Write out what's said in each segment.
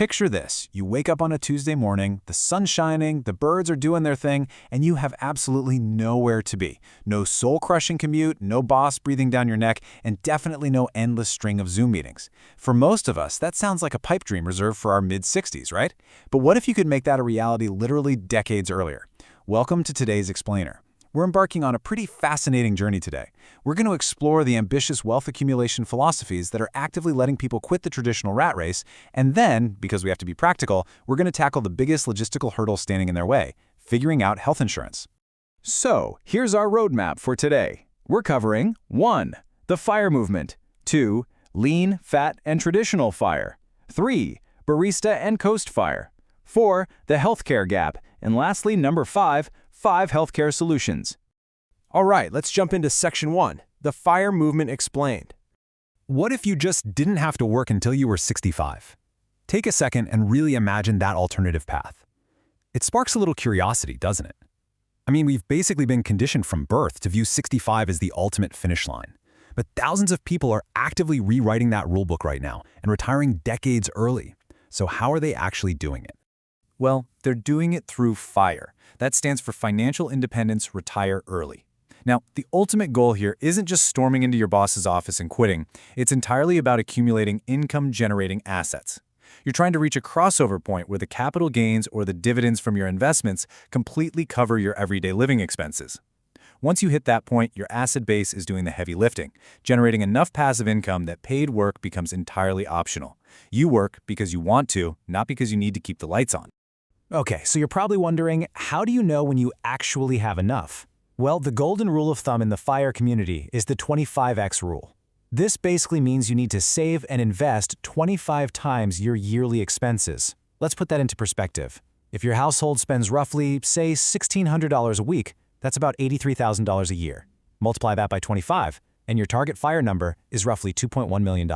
Picture this. You wake up on a Tuesday morning, the sun's shining, the birds are doing their thing, and you have absolutely nowhere to be. No soul-crushing commute, no boss breathing down your neck, and definitely no endless string of Zoom meetings. For most of us, that sounds like a pipe dream reserved for our mid-60s, right? But what if you could make that a reality literally decades earlier? Welcome to today's Explainer. We're embarking on a pretty fascinating journey today. We're going to explore the ambitious wealth accumulation philosophies that are actively letting people quit the traditional rat race, and then, because we have to be practical, we're going to tackle the biggest logistical hurdle standing in their way, figuring out health insurance. So, here's our roadmap for today. We're covering 1. The FIRE movement, 2. Lean, fat, and traditional FIRE, 3. Barista and Coast FIRE, 4. The healthcare gap, and lastly, number 5 healthcare solutions. All right, let's jump into Section 1, the FIRE movement explained. What if you just didn't have to work until you were 65? Take a second and really imagine that alternative path. It sparks a little curiosity, doesn't it? I mean, we've basically been conditioned from birth to view 65 as the ultimate finish line. But thousands of people are actively rewriting that rulebook right now and retiring decades early. So how are they actually doing it? Well, they're doing it through FIRE. That stands for Financial Independence Retire Early. Now, the ultimate goal here isn't just storming into your boss's office and quitting. It's entirely about accumulating income-generating assets. You're trying to reach a crossover point where the capital gains or the dividends from your investments completely cover your everyday living expenses. Once you hit that point, your asset base is doing the heavy lifting, generating enough passive income that paid work becomes entirely optional. You work because you want to, not because you need to keep the lights on. Okay, so you're probably wondering, how do you know when you actually have enough? Well, the golden rule of thumb in the FIRE community is the 25x rule. This basically means you need to save and invest 25 times your yearly expenses. Let's put that into perspective. If your household spends roughly, say, $1,600 a week, that's about $83,000 a year. Multiply that by 25, and your target FIRE number is roughly $2.1 million.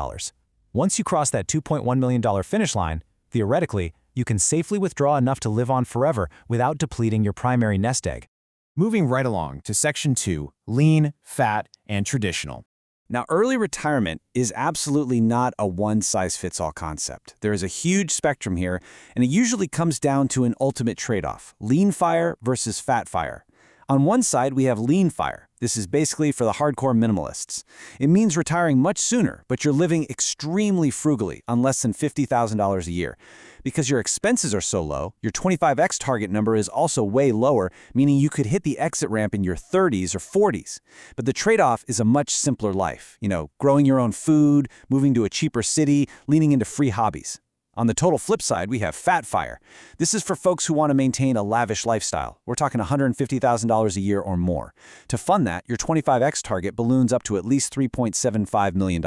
Once you cross that $2.1 million finish line, theoretically, you can safely withdraw enough to live on forever without depleting your primary nest egg. Moving right along to Section 2, lean, fat, and traditional. Now, early retirement is absolutely not a one-size-fits-all concept. There is a huge spectrum here, and it usually comes down to an ultimate trade-off: lean FIRE versus fat FIRE. On one side, we have lean FIRE. This is basically for the hardcore minimalists. It means retiring much sooner, but you're living extremely frugally on less than $50,000 a year. Because your expenses are so low, your 25x target number is also way lower, meaning you could hit the exit ramp in your 30s or 40s. But the trade-off is a much simpler life. Growing your own food, moving to a cheaper city, leaning into free hobbies. On the total flip side, we have fat FIRE. This is for folks who want to maintain a lavish lifestyle. We're talking $150,000 a year or more. To fund that, your 25x target balloons up to at least $3.75 million.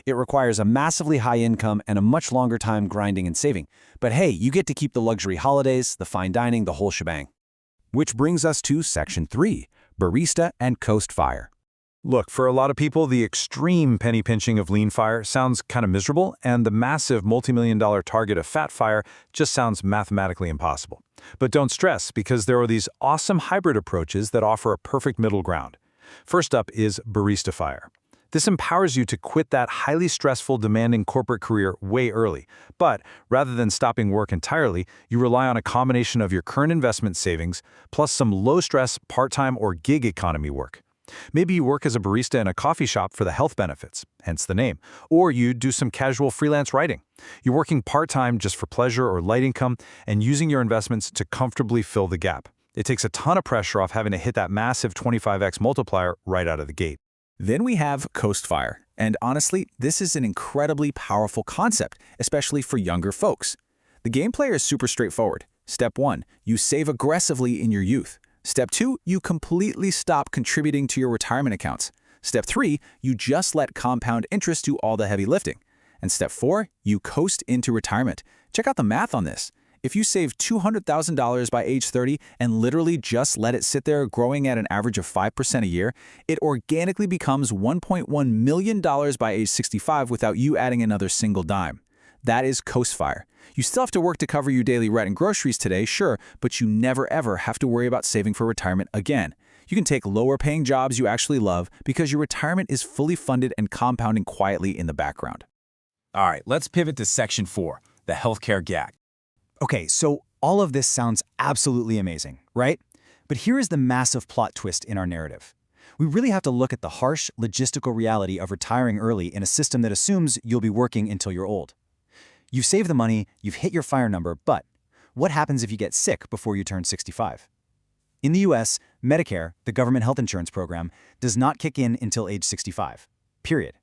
It requires a massively high income and a much longer time grinding and saving. But hey, you get to keep the luxury holidays, the fine dining, the whole shebang. Which brings us to Section 3, Barista and Coast FIRE. Look, for a lot of people, the extreme penny pinching of lean FIRE sounds kind of miserable, and the massive multi-million-dollar target of fat FIRE just sounds mathematically impossible. But don't stress, because there are these awesome hybrid approaches that offer a perfect middle ground. First up is Barista FIRE. This empowers you to quit that highly stressful, demanding corporate career way early. But rather than stopping work entirely, you rely on a combination of your current investment savings plus some low-stress, part-time or gig economy work. Maybe you work as a barista in a coffee shop for the health benefits, hence the name, or you do some casual freelance writing. You're working part-time just for pleasure or light income and using your investments to comfortably fill the gap. It takes a ton of pressure off having to hit that massive 25x multiplier right out of the gate. Then we have Coast FIRE, and honestly, this is an incredibly powerful concept, especially for younger folks. The gameplay is super straightforward. Step 1, you save aggressively in your youth. Step 2, you completely stop contributing to your retirement accounts. Step 3, you just let compound interest do all the heavy lifting. And Step 4, you coast into retirement. Check out the math on this. If you save $200,000 by age 30 and literally just let it sit there growing at an average of 5% a year, it organically becomes $1.1 million by age 65 without you adding another single dime. That is Coast FIRE. You still have to work to cover your daily rent and groceries today, sure, but you never ever have to worry about saving for retirement again. You can take lower paying jobs you actually love because your retirement is fully funded and compounding quietly in the background. All right, let's pivot to Section 4, the healthcare gap. Okay, so all of this sounds absolutely amazing, right? But here is the massive plot twist in our narrative. We really have to look at the harsh, logistical reality of retiring early in a system that assumes you'll be working until you're old. You've saved the money, you've hit your FIRE number, but what happens if you get sick before you turn 65? In the US, Medicare, the government health insurance program, does not kick in until age 65, period.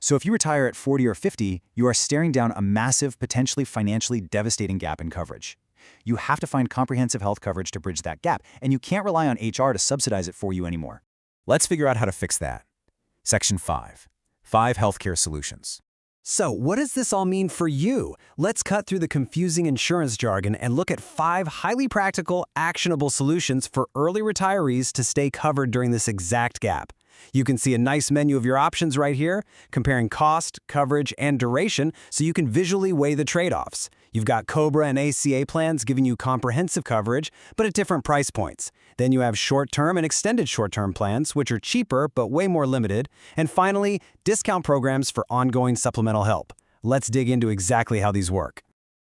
So if you retire at 40 or 50, you are staring down a massive, potentially financially devastating gap in coverage. You have to find comprehensive health coverage to bridge that gap, and you can't rely on HR to subsidize it for you anymore. Let's figure out how to fix that. Section 5. 5 Healthcare Solutions. So, what does this all mean for you? Let's cut through the confusing insurance jargon and look at 5 highly practical, actionable solutions for early retirees to stay covered during this exact gap. You can see a nice menu of your options right here, comparing cost, coverage, and duration so you can visually weigh the trade-offs. You've got COBRA and ACA plans giving you comprehensive coverage, but at different price points. Then you have short-term and extended short-term plans, which are cheaper but way more limited. And finally, discount programs for ongoing supplemental help. Let's dig into exactly how these work.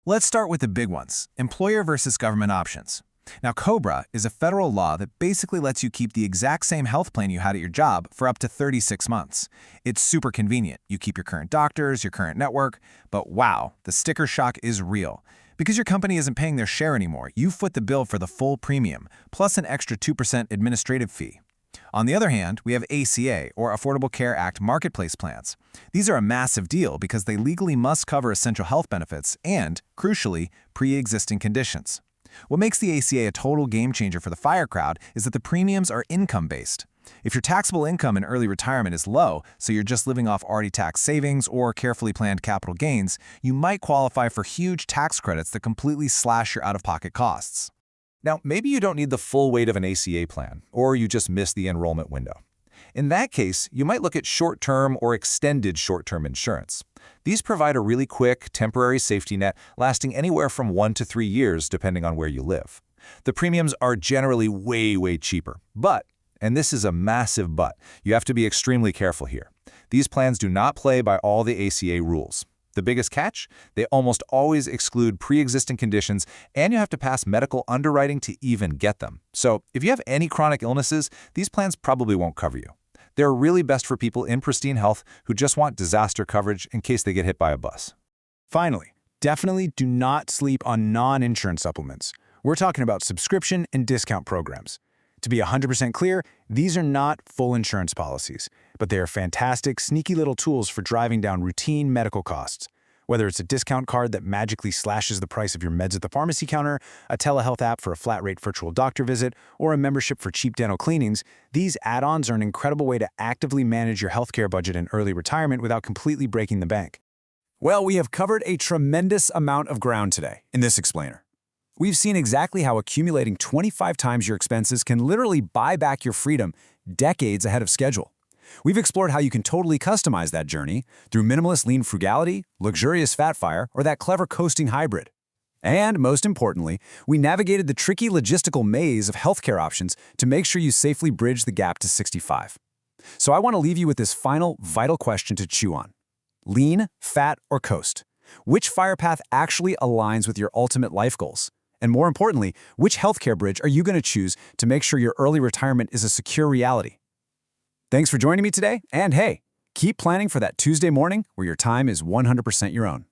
Let's start with the big ones, employer versus government options. Now, COBRA is a federal law that basically lets you keep the exact same health plan you had at your job for up to 36 months. It's super convenient. You keep your current doctors, your current network, but wow, the sticker shock is real. Because your company isn't paying their share anymore, you foot the bill for the full premium, plus an extra 2% administrative fee. On the other hand, we have ACA, or Affordable Care Act marketplace plans. These are a massive deal because they legally must cover essential health benefits and, crucially, pre-existing conditions. What makes the ACA a total game changer for the FIRE crowd is that the premiums are income-based. If your taxable income in early retirement is low, so you're just living off already taxed savings or carefully planned capital gains, you might qualify for huge tax credits that completely slash your out-of-pocket costs. Now, maybe you don't need the full weight of an ACA plan, or you just missed the enrollment window. In that case, you might look at short-term or extended short-term insurance. These provide a really quick, temporary safety net lasting anywhere from 1 to 3 years depending on where you live. The premiums are generally way cheaper, but, and this is a massive but, you have to be extremely careful here. These plans do not play by all the ACA rules. The biggest catch? They almost always exclude pre-existing conditions, and you have to pass medical underwriting to even get them. So if you have any chronic illnesses, these plans probably won't cover you. They're really best for people in pristine health who just want disaster coverage in case they get hit by a bus. Finally, definitely do not sleep on non-insurance supplements. We're talking about subscription and discount programs. To be 100% clear, these are not full insurance policies, but they are fantastic, sneaky little tools for driving down routine medical costs. Whether it's a discount card that magically slashes the price of your meds at the pharmacy counter, a telehealth app for a flat-rate virtual doctor visit, or a membership for cheap dental cleanings, these add-ons are an incredible way to actively manage your healthcare budget in early retirement without completely breaking the bank. Well, we have covered a tremendous amount of ground today in this explainer. We've seen exactly how accumulating 25 times your expenses can literally buy back your freedom decades ahead of schedule. We've explored how you can totally customize that journey through minimalist lean frugality, luxurious fat fire, or that clever coasting hybrid. And most importantly, we navigated the tricky logistical maze of healthcare options to make sure you safely bridge the gap to 65. So I want to leave you with this final, vital question to chew on. Lean, fat, or coast? Which FIRE path actually aligns with your ultimate life goals? And more importantly, which healthcare bridge are you going to choose to make sure your early retirement is a secure reality? Thanks for joining me today, and hey, keep planning for that Tuesday morning where your time is 100% your own.